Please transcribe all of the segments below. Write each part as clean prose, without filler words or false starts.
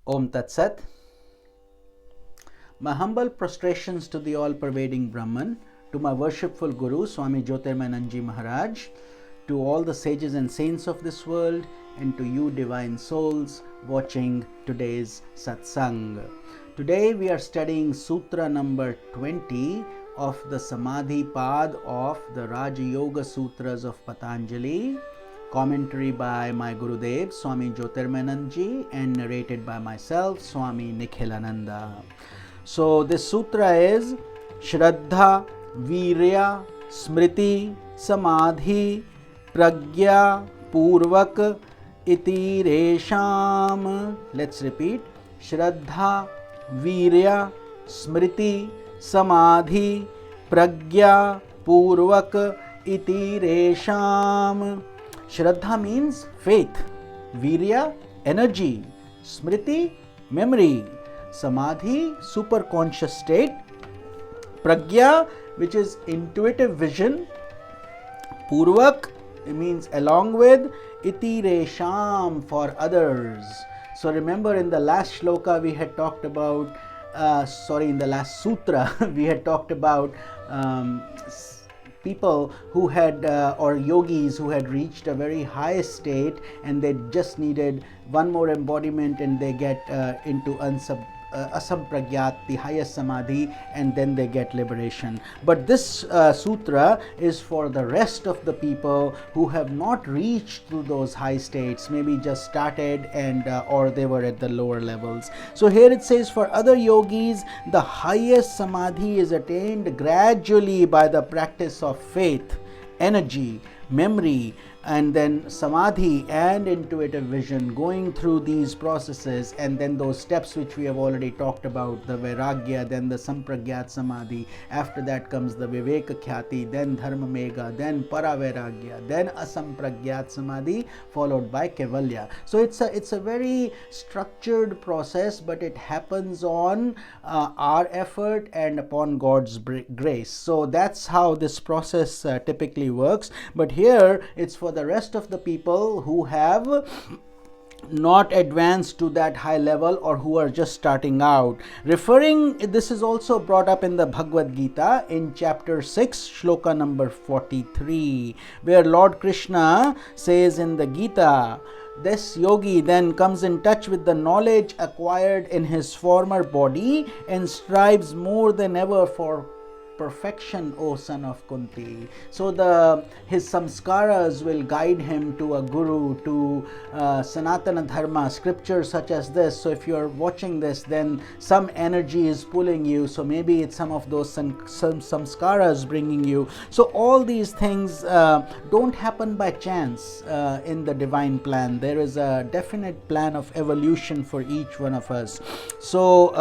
Om Tat Sat. My humble prostrations to the all-pervading Brahman, to my worshipful Guru, Swami Jyotirmayananda Maharaj, to all the sages and saints of this world, and to you divine souls watching today's satsang. Today we are studying Sutra number 20 of the Samadhi Pad of the Raja Yoga Sutras of Patanjali, commentary by my Gurudev Swami Jyotirmayananda and narrated by myself, Swami Nikhilananda. So this sutra is Shraddha, Virya, Smriti, Samadhi, Pragya, Purvak, Iti Resham. Let's repeat. Shraddha, Virya, Smriti, Samadhi, Pragya, Purvak, Iti Resham. Shraddha means faith, Virya, energy, Smriti, memory, Samadhi, superconscious state, Pragya, which is intuitive vision, Purvak, it means along with, Iti Resham, for others. So remember in the last shloka we had talked about, in the last sutra we had talked about people who had or yogis who had reached a very high state and they just needed one more embodiment and they get into asampragyat, the highest samadhi, and then they get liberation. But this sutra is for the rest of the people who have not reached to those high states, maybe just started and or they were at the lower levels. So here it says, for other yogis the highest samadhi is attained gradually by the practice of faith, energy, memory, and then samadhi and intuitive vision, going through these processes, and then those steps which we have already talked about, the vairagya, then the sampragyat samadhi, after that comes the viveka khyati, then dharma megha, then paravairagya, then asampragyat samadhi, followed by kaivalya. So it's a very structured process, but it happens on our effort and upon God's grace. So that's how this process typically works. But here it's for the rest of the people who have not advanced to that high level or who are just starting out. This is also brought up in the Bhagavad Gita in chapter 6, shloka number 43, where Lord Krishna says in the Gita, this yogi then comes in touch with the knowledge acquired in his former body and strives more than ever for perfection, O son of Kunti. So his samskaras will guide him to a guru, to Sanatana Dharma, scriptures such as this. So if you are watching this, then some energy is pulling you. So maybe it's some of those some samskaras bringing you. So all these things don't happen by chance in the divine plan. There is a definite plan of evolution for each one of us. So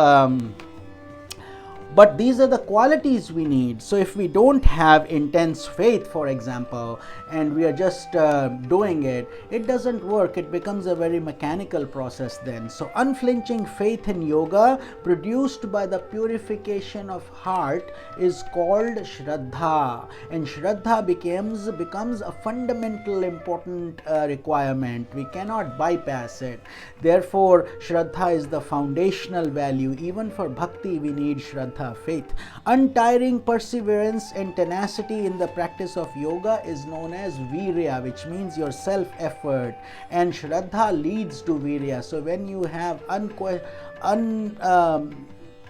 but these are the qualities we need. So if we don't have intense faith, for example, and we are just doing it, it doesn't work. It becomes a very mechanical process then. So unflinching faith in yoga produced by the purification of heart is called Shraddha. And Shraddha becomes a fundamental important requirement. We cannot bypass it. Therefore, Shraddha is the foundational value. Even for bhakti, we need Shraddha, faith. Untiring perseverance and tenacity in the practice of yoga is known as virya, which means your self-effort, and Shraddha leads to virya. So when you have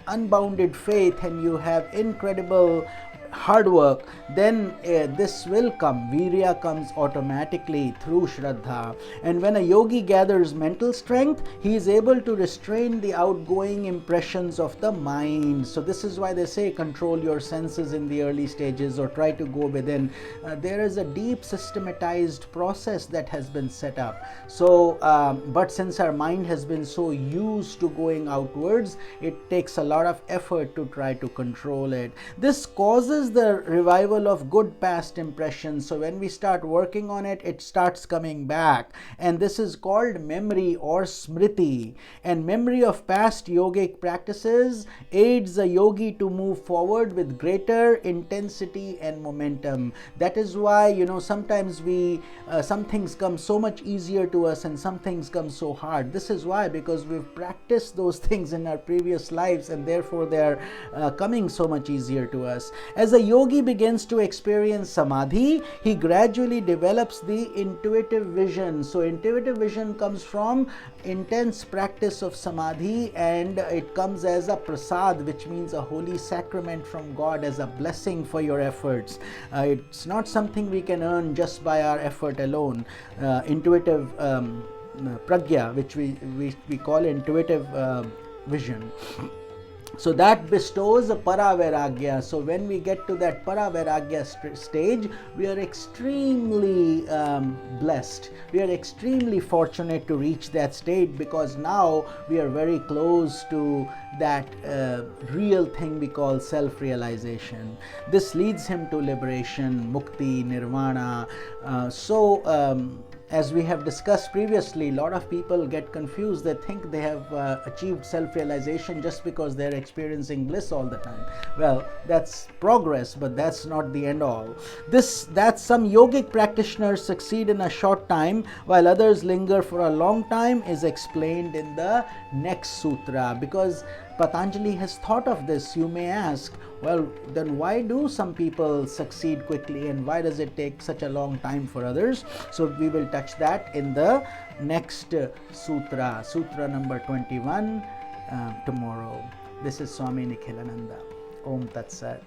unbounded faith and you have incredible hard work, then this will come. Virya comes automatically through Shraddha. And when a yogi gathers mental strength, he is able to restrain the outgoing impressions of the mind. So this is why they say control your senses in the early stages or try to go within. There is a deep systematized process that has been set up. So but since our mind has been so used to going outwards, it takes a lot of effort to try to control it. This causes is the revival of good past impressions. So when we start working on it, it starts coming back. And this is called memory or smriti. And memory of past yogic practices aids a yogi to move forward with greater intensity and momentum. That is why, sometimes some things come so much easier to us and some things come so hard. This is why, because we've practiced those things in our previous lives, and therefore they are coming so much easier to us. As a yogi begins to experience samadhi, he gradually develops the intuitive vision. So intuitive vision comes from intense practice of samadhi, and it comes as a prasad, which means a holy sacrament from God, as a blessing for your efforts. It's not something we can earn just by our effort alone. Intuitive pragya, which we call intuitive vision. So that bestows a para-vairagya. So when we get to that para-vairagya stage, we are extremely blessed. We are extremely fortunate to reach that state, because now we are very close to that real thing we call self-realization. This leads him to liberation, mukti, nirvana. As we have discussed previously, a lot of people get confused. They think they have achieved self-realization just because they're experiencing bliss all the time. Well, that's progress, but that's not the end all. That some yogic practitioners succeed in a short time while others linger for a long time is explained in the next sutra. Because Patanjali has thought of this, you may ask, well, then why do some people succeed quickly and why does it take such a long time for others? So we will touch that in the next sutra, sutra number 21, tomorrow. This is Swami Nikhilananda. Om Tat Sat.